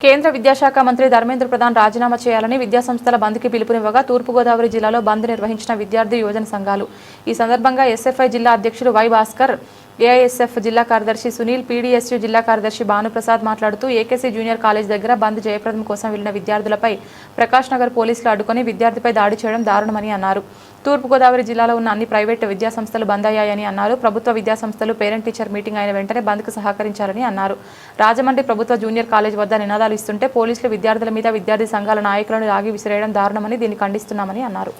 కేంద్ర విద్యాశాఖ మంత్రి ధర్మేంద్ర ప్రధాన్ రాజీనామా చేయాలని విద్యాసంస్థల బంద్కి పిలుపునివ్వగా తూర్పుగోదావరి జిల్లాలో బంద్ నిర్వహించిన విద్యార్థి యువజన సంఘాలు. ఈ సందర్భంగా ఎస్ఎఫ్ఐ జిల్లా అధ్యక్షుడు వై భాస్కర్, ఏఐఎస్ఎఫ్ జిల్లా కార్యదర్శి సునీల్, పీడీఎస్యూ జిల్లా కార్యదర్శి భానుప్రసాద్ మాట్లాడుతూ ఏకేసీ జూనియర్ కాలేజ్ దగ్గర బంద్ జయప్రదం కోసం వెళ్లిన విద్యార్థులపై ప్రకాష్ నగర్ పోలీసులు అడ్డుకొని విద్యార్థిపై దాడి చేయడం దారుణమని అన్నారు. తూర్పుగోదావరి జిల్లాలో ఉన్న అన్ని ప్రైవేటు విద్యాసంస్థలు బంద్ అయ్యాయని అన్నారు. ప్రభుత్వ విద్యాసంస్థలు పేరెంట్ టీచర్ మీటింగ్ అయిన వెంటనే బంద్కు సహకరించాలని అన్నారు. రాజమండ్రి ప్రభుత్వ జూనియర్ కాలేజ్ వద్ద నినాదాలు ఇస్తుంటే పోలీసులు విద్యార్థుల మీద విద్యార్థి సంఘాల నాయకులను లాగి విసిరేయడం దారుణమని దీన్ని ఖండిస్తున్నామని అన్నారు.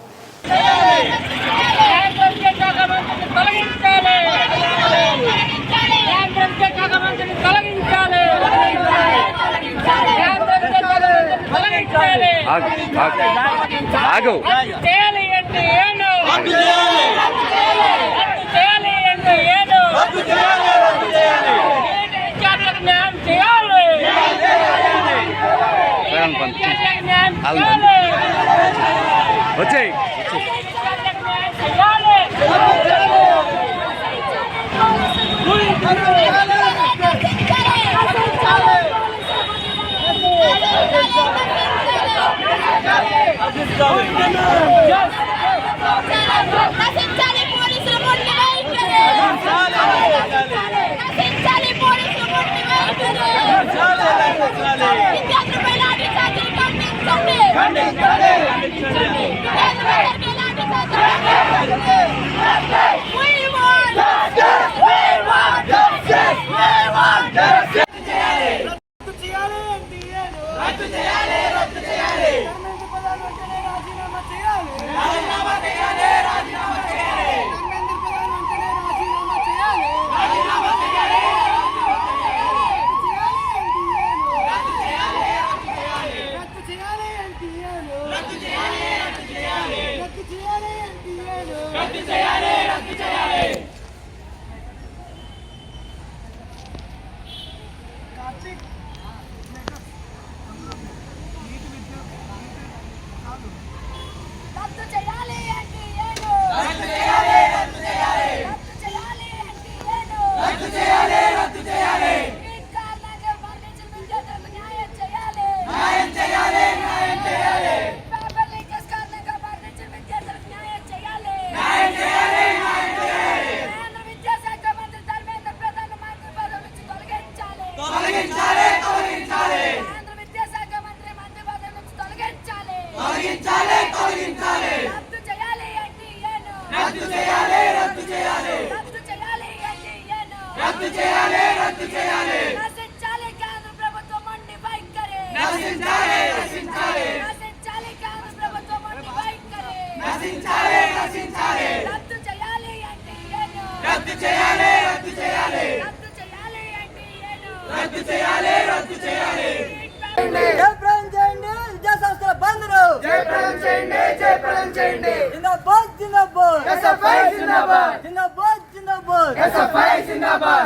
వచ్చేయ్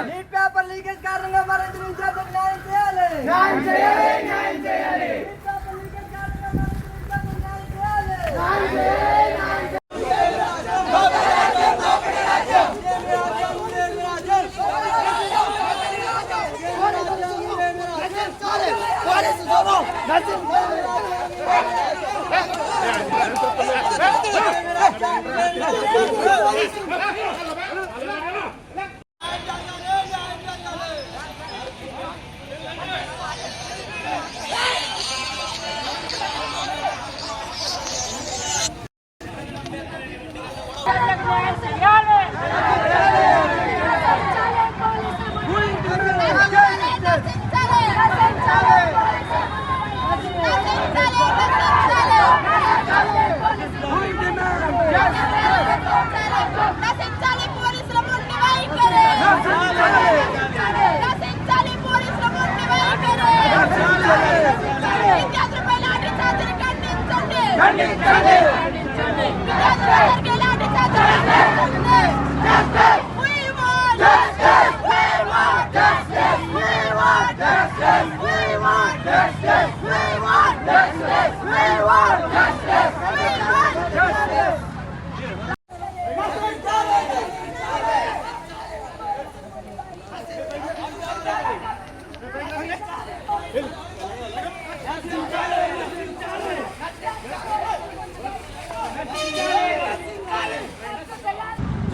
నీట్ పేపర్ లీకేజ్ కారణంగా మరింత విద్యార్థులకు న్యాయం చేయాలి.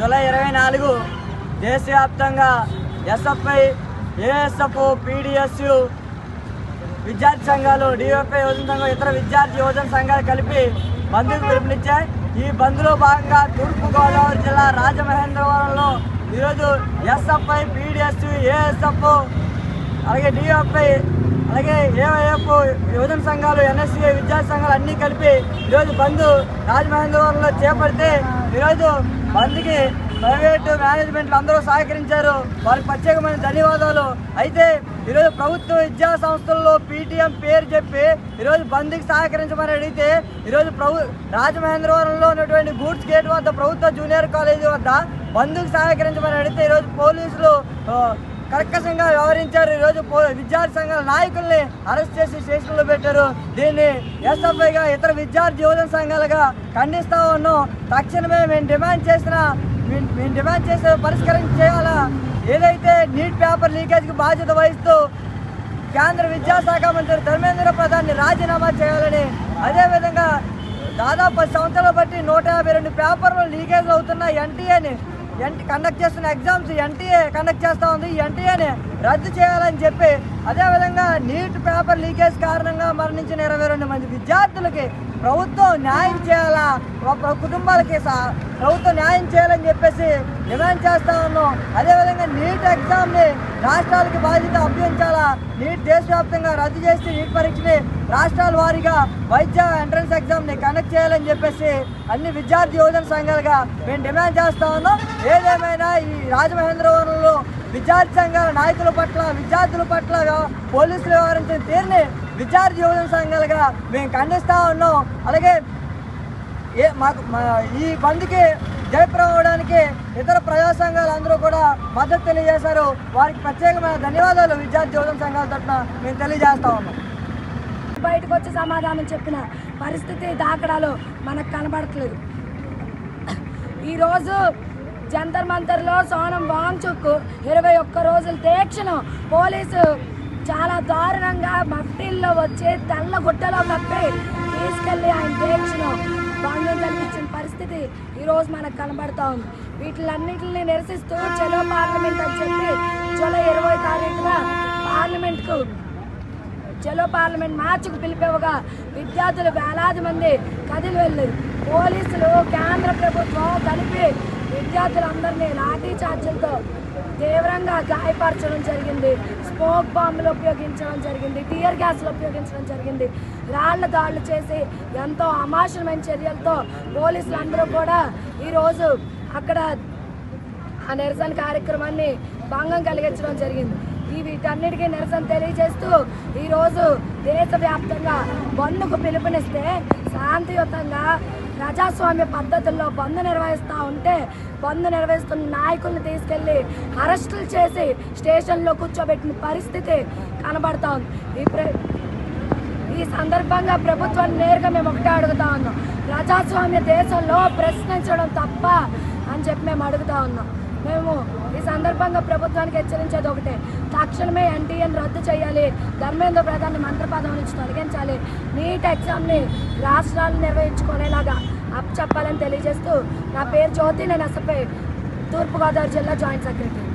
జూలై 24 దేశవ్యాప్తంగా ఎస్ఎఫ్ఐ, ఏఎస్ఎఫ్, పీడిఎస్యు విద్యార్థి సంఘాలు, డిఎఫ్ఐ యువజన సంఘం, ఇతర విద్యార్థి యువజన సంఘాలు కలిపి బంద్కు పిలుపునిచ్చాయి. ఈ బంద్లో భాగంగా తూర్పుగోదావరి జిల్లా రాజమహేంద్రవరంలో ఈరోజు ఎస్ఎఫ్ఐ, పీడిఎస్యు, ఏఎస్ఎఫ్, అలాగే డిఎఫ్ఐ, అలాగే ఏవైఎఫ్ యువజన సంఘాలు, ఎన్ఎస్సీ విద్యార్థి సంఘాలు అన్నీ కలిపి ఈరోజు బంద్ రాజమహేంద్రవరంలో చేపడితే ఈరోజు బంద్కి ప్రైవేటు మేనేజ్మెంట్లు అందరూ సహకరించారు. వారికి ప్రత్యేకమైన ధన్యవాదాలు. అయితే ఈరోజు ప్రభుత్వ విద్యా సంస్థల్లో పీటీఎం పేరు చెప్పి ఈరోజు బంద్కి సహకరించమని అడిగితే ఈరోజు రాజమహేంద్రవరంలో ఉన్నటువంటి గూడ్స్ గేట్ వద్ద ప్రభుత్వ జూనియర్ కాలేజీ వద్ద బంద్కి సహకరించమని అడిగితే ఈరోజు పోలీసులు కర్కశంగా వ్యవహరించారు. ఈరోజు విద్యార్థి సంఘాల నాయకుల్ని అరెస్ట్ చేసి స్టేషన్లో పెట్టారు. దీన్ని ఎస్ఎఫ్ఐగా, ఇతర విద్యార్థి యువజన సంఘాలుగా ఖండిస్తా ఉన్నాం. తక్షణమే మేము డిమాండ్ చేసే పరిష్కరించేయాలా. ఏదైతే నీట్ పేపర్ లీకేజ్కి బాధ్యత వహిస్తూ కేంద్ర విద్యాశాఖ మంత్రి ధర్మేంద్ర ప్రధాన్ని రాజీనామా చేయాలని, అదేవిధంగా దాదాపు 10 సంవత్సరాలు బట్టి 152 పేపర్లు లీకేజ్ అవుతున్న ఎన్టీఏని కండక్ట్ చేస్తున్న ఎగ్జామ్స్ ఎన్టీఏ కండక్ట్ చేస్తూ ఉంది. ఈ ఎన్టీఏని రద్దు చేయాలని చెప్పి, అదేవిధంగా నీట్ పేపర్ లీకేజ్ కారణంగా మరణించిన 22 మంది విద్యార్థులకి ప్రభుత్వం న్యాయం చేయాలా, కుటుంబాలకి ప్రభుత్వం న్యాయం చేయాలని చెప్పేసి డిమాండ్ చేస్తూ ఉన్నాం. అదేవిధంగా నీట్ ఎగ్జామ్ని రాష్ట్రాలకి బాధ్యత అభ్యసించాలా. నీట్ దేశవ్యాప్తంగా రద్దు చేసి నీట్ పరీక్షని రాష్ట్రాల వారీగా వైద్య ఎంట్రన్స్ ఎగ్జామ్ని కండక్ట్ చేయాలని చెప్పేసి అన్ని విద్యార్థి యువజన సంఘాలుగా మేము డిమాండ్ చేస్తూ ఉన్నాం. ఏదేమైనా ఈ రాజమహేంద్రవరంలో విద్యార్థి సంఘాల నాయకుల పట్ల, విద్యార్థుల పట్ల పోలీసులు వ్యవహరించిన తీరుని విద్యార్థి యువజన సంఘాలుగా మేము ఖండిస్తూ ఉన్నాం. అలాగే ఈ బంద్కి జయప్రదం అవడానికి ఇతర ప్రజా సంఘాలు అందరూ కూడా మద్దతు తెలియజేశారు. వారికి ప్రత్యేకమైన ధన్యవాదాలు విద్యార్థి యువజన సంఘాల తరఫున మేము తెలియజేస్తా ఉన్నాం. బయటకు వచ్చి సమాధానం చెప్పిన పరిస్థితి దాఖలాలు మనకు కనబడట్లేదు. ఈరోజు జంతర్ మంతర్లో సోనం వాంగ్చుక్ 21 రోజుల దీక్షను పోలీసు చాలా దారుణంగా మఫ్టీల్లో వచ్చి తెల్ల గుట్టలో కప్పి తీసుకెళ్ళి ఆయన దీక్షను భంగం కలిగించిన పరిస్థితి ఈరోజు మనకు కనబడతా ఉంది. వీటిలన్నింటినీ నిరసిస్తూ చలో పార్లమెంట్ అని చెప్పి జూలై 20 తారీఖున చలో పార్లమెంట్ మార్చికి పిలిపివ్వగా విద్యార్థులు వేలాది మంది కదిలి వెళ్ళారు. పోలీసులు, కేంద్ర ప్రభుత్వం కలిపి విద్యార్థులందరినీ లాఠీ చార్జీలతో తీవ్రంగా గాయపరచడం జరిగింది. స్మోక్ బాంబులు ఉపయోగించడం జరిగింది, టియర్ గ్యాస్లు ఉపయోగించడం జరిగింది, రాళ్ల దాడులు చేసి ఎంతో అమానుషమైన చర్యలతో పోలీసులు అందరూ కూడా ఈరోజు అక్కడ ఆ నిరసన కార్యక్రమాన్ని భంగం కలిగించడం జరిగింది. వీటన్నిటికీ నిరసన తెలియజేస్తూ ఈరోజు దేశవ్యాప్తంగా బంద్కు పిలుపునిస్తే శాంతియుతంగా ప్రజాస్వామ్య పద్ధతుల్లో బంద్ నిర్వహిస్తూ ఉంటే బంద్ నిర్వహిస్తున్న నాయకులను తీసుకెళ్లి అరెస్టులు చేసి స్టేషన్లో కూర్చోబెట్టిన పరిస్థితి కనబడతా ఉంది. ఈ సందర్భంగా ప్రభుత్వాన్ని నేరుగా మేము ఒకటే అడుగుతా ఉన్నాం, ప్రజాస్వామ్య దేశంలో ప్రశ్నించడం తప్ప అని చెప్పి మేము అడుగుతా ఉన్నాం. మేము ఈ సందర్భంగా ప్రభుత్వానికి హెచ్చరించేది ఒకటే, తక్షణమే ఎన్టీఏని రద్దు చేయాలి, ధర్మేంద్ర ప్రధాన్ని మంత్రి పదవి నుంచి తొలగించాలి, నీట్ ఎగ్జామ్ని రాష్ట్రాలు నిర్వహించుకునేలాగా అప్పచెప్పాలని తెలియజేస్తూ, నా పేరు జ్యోతి, నేను ఎస్ఎఫ్ఐ తూర్పుగోదావరి జిల్లా జాయింట్ సెక్రటరీ.